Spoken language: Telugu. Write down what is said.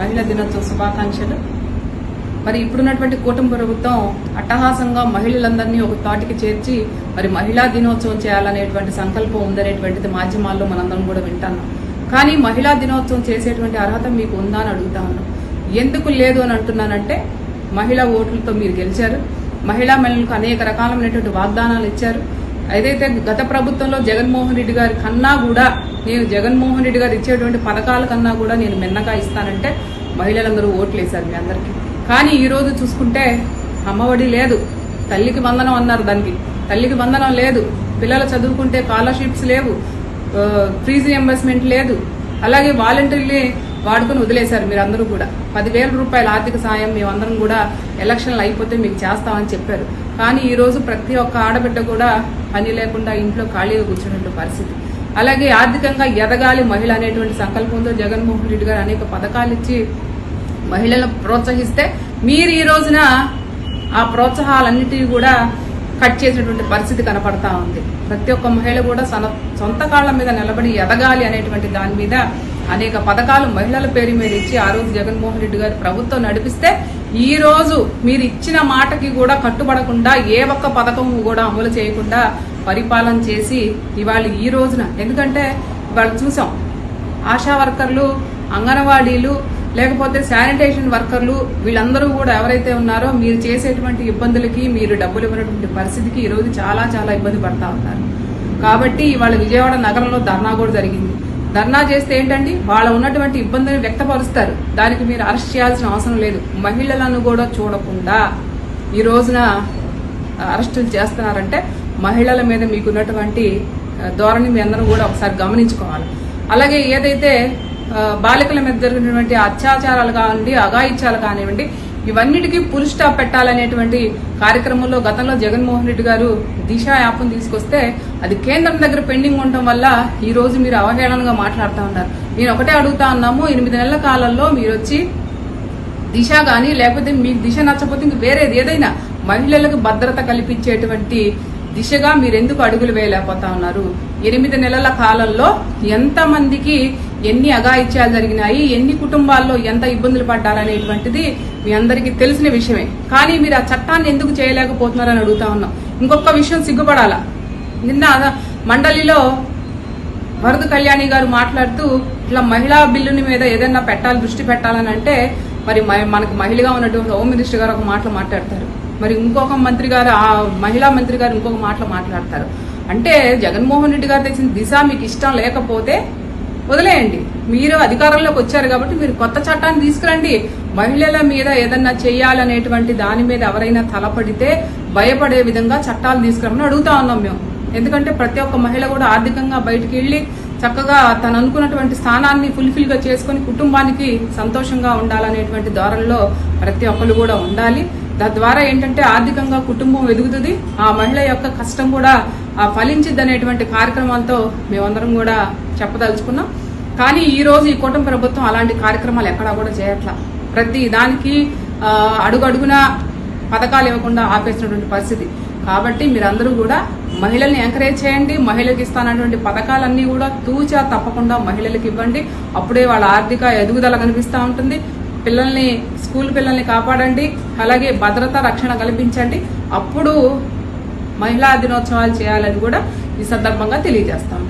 మహిళా దినోత్సవ శుభాకాంక్షలు. మరి ఇప్పుడున్నటువంటి కూటమి ప్రభుత్వం అట్టహాసంగా మహిళలందరినీ ఒక తాటికి చేర్చి మరి మహిళా దినోత్సవం చేయాలనేటువంటి సంకల్పం ఉందనేటువంటిది మాధ్యమాల్లో మనందరం కూడా వింటాను. కానీ మహిళా దినోత్సవం చేసేటువంటి అర్హత మీకు ఉందా అని అడుగుతా ఉన్నాం. ఎందుకు లేదు అని అంటున్నానంటే, మహిళా ఓట్లతో మీరు గెలిచారు, మహిళా మహిళలకు అనేక రకాలైనటువంటి వాగ్దానాలు ఇచ్చారు. ఏదైతే గత ప్రభుత్వంలో జగన్మోహన్ రెడ్డి గారి కన్నా కూడా నేను జగన్మోహన్ రెడ్డి గారు ఇచ్చేటువంటి పథకాల కన్నా కూడా నేను మిన్నగా ఇస్తానంటే మహిళలందరూ ఓట్లు వేశారు మీ అందరికీ. కానీ ఈ రోజు చూసుకుంటే అమ్మఒడి లేదు, తల్లికి వందనం అన్నారు, దానికి తల్లికి వందనం లేదు, పిల్లలు చదువుకుంటే స్కాలర్షిప్స్ లేవు, ఫీజు రియంబర్స్మెంట్ లేదు, అలాగే వాలంటీర్లే వాడుకుని వదిలేశారు. మీరందరూ కూడా 10,000 రూపాయల ఆర్థిక సాయం మేమందరం కూడా ఎలక్షన్లు అయిపోతే మీకు చేస్తామని చెప్పారు. కానీ ఈ రోజు ప్రతి ఒక్క ఆడబిడ్డ కూడా పని లేకుండా ఇంట్లో ఖాళీగా కూర్చున్నట్టు పరిస్థితి. అలాగే ఆర్థికంగా ఎదగాలి మహిళ అనేటువంటి సంకల్పంతో జగన్మోహన్ రెడ్డి గారు అనేక పథకాలు ఇచ్చి మహిళలను ప్రోత్సహిస్తే మీరు ఈ రోజున ఆ ప్రోత్సాహాలన్నిటినీ కూడా కట్ చేసినటువంటి పరిస్థితి కనపడతా ఉంది. ప్రతి ఒక్క మహిళ కూడా సొంత కాళ్ల మీద నిలబడి ఎదగాలి అనేటువంటి దాని మీద అనేక పథకాలు మహిళల పేరు మీద ఇచ్చి ఆ రోజు జగన్మోహన్ రెడ్డి గారు ప్రభుత్వం నడిపిస్తే ఈ రోజు మీరు ఇచ్చిన మాటకి కూడా కట్టుబడకుండా ఏ ఒక్క పథకం కూడా అమలు చేయకుండా పరిపాలన చేసి ఇవాళ ఈ రోజున, ఎందుకంటే ఇవాళ చూసాం ఆశా వర్కర్లు, అంగన్వాడీలు, లేకపోతే శానిటేషన్ వర్కర్లు, వీళ్ళందరూ కూడా ఎవరైతే ఉన్నారో మీరు చేసేటువంటి ఇబ్బందులకి మీరు డబ్బులు ఇవ్వనటువంటి పరిస్థితికి ఈ రోజు చాలా చాలా ఇబ్బంది పడతా ఉన్నారు. కాబట్టి ఇవాళ విజయవాడ నగరంలో ధర్నా కూడా జరిగింది. ధర్నా చేస్తే ఏంటండి, వాళ్ళ ఉన్నటువంటి ఇబ్బందులను వ్యక్తపరుస్తారు, దానికి మీరు అరెస్ట్ చేయాల్సిన అవసరం లేదు. మహిళలను కూడా చూడకుండా ఈ రోజున అరెస్టులు చేస్తున్నారంటే మహిళల మీద మీకున్నటువంటి ధోరణి మీ అందరూ కూడా ఒకసారి గమనించుకోవాలి. అలాగే ఏదైతే బాలికల మీద జరిగినటువంటి అత్యాచారాలు కానివ్వండి, అఘాయిత్యాలు కానివ్వండి, ఇవన్నిటికీ ఫుల్ స్టాప్ పెట్టాలనేటువంటి కార్యక్రమంలో గతంలో జగన్మోహన్ రెడ్డి గారు దిశ యాప్ను తీసుకొస్తే అది కేంద్రం దగ్గర పెండింగ్ ఉండటం వల్ల ఈ రోజు మీరు అవహేళనగా మాట్లాడుతూ ఉన్నారు. నేను ఒకటే అడుగుతా ఉన్నాము, 8 నెలల కాలంలో మీరు వచ్చి దిశ కానీ లేకపోతే మీకు దిశ నచ్చకపోతే ఇంక వేరేది ఏదైనా మహిళలకు భద్రత కల్పించేటువంటి దిశగా మీరెందుకు అడుగులు వేయలేకపోతా ఉన్నారు? 8 నెలల కాలంలో ఎంతమందికి ఎన్ని అఘాయిత్యాలు జరిగినాయి, ఎన్ని కుటుంబాల్లో ఎంత ఇబ్బందులు పడ్డారనేటువంటిది మీ అందరికీ తెలిసిన విషయమే. కానీ మీరు ఆ చట్టాన్ని ఎందుకు చేయలేకపోతున్నారని అడుగుతా ఉన్నాం. ఇంకొక విషయం సిగ్గుపడాలా, నిన్న మండలిలో వరద కళ్యాణి గారు మాట్లాడుతూ ఇట్లా మహిళా బిల్లుని మీద ఏదైనా దృష్టి పెట్టాలని అంటే మరి మనకు మహిళగా ఉన్నటువంటి హోమ్ మినిస్టర్ గారు ఒక మాటలు మాట్లాడతారు, మరి ఇంకొక మంత్రి గారు ఆ మహిళా మంత్రి గారు ఇంకొక మాటలు మాట్లాడతారు. అంటే జగన్మోహన్ రెడ్డి గారు తెచ్చిన దిశ మీకు ఇష్టం లేకపోతే వదిలేయండి. మీరు అధికారంలోకి వచ్చారు కాబట్టి మీరు కొత్త చట్టాన్ని తీసుకురండి. మహిళల మీద ఏదన్నా చెయ్యాలనేటువంటి దాని మీద ఎవరైనా తలపడితే భయపడే విధంగా చట్టాలు తీసుకురామని అడుగుతా ఉన్నాం మేము. ఎందుకంటే ప్రతి ఒక్క మహిళ కూడా ఆర్థికంగా బయటికి వెళ్లి చక్కగా తను అనుకున్నటువంటి స్థానాన్ని ఫుల్ఫిల్ గా చేసుకుని కుటుంబానికి సంతోషంగా ఉండాలనేటువంటి ధోరణిలో ప్రతి ఒక్కరు కూడా ఉండాలి. తద్వారా ఏంటంటే ఆర్థికంగా కుటుంబం ఎదుగుతుంది, ఆ మహిళ యొక్క కష్టం కూడా ఫలించిద్ది అనేటువంటి కార్యక్రమాలతో మేమందరం కూడా చెప్పదలుచుకున్నాం. కానీ ఈ రోజు ఈ కూటమి ప్రభుత్వం అలాంటి కార్యక్రమాలు ఎక్కడా కూడా చేయట్లా. ప్రతి దానికి అడుగడుగున పథకాలు ఇవ్వకుండా ఆపేసినటువంటి పరిస్థితి. కాబట్టి మీరందరూ కూడా మహిళల్ని ఎంకరేజ్ చేయండి. మహిళలకు ఇస్తానటువంటి పథకాలన్నీ కూడా తూచా తప్పకుండా మహిళలకు ఇవ్వండి. అప్పుడే వాళ్ళ ఆర్థిక ఎదుగుదల కనిపిస్తూ ఉంటుంది. స్కూల్ పిల్లల్ని కాపాడండి, అలాగే భద్రత రక్షణ కల్పించండి. అప్పుడు మహిళా దినోత్సవాలు చేయాలని కూడా ఈ సందర్భంగా తెలియజేస్తాం.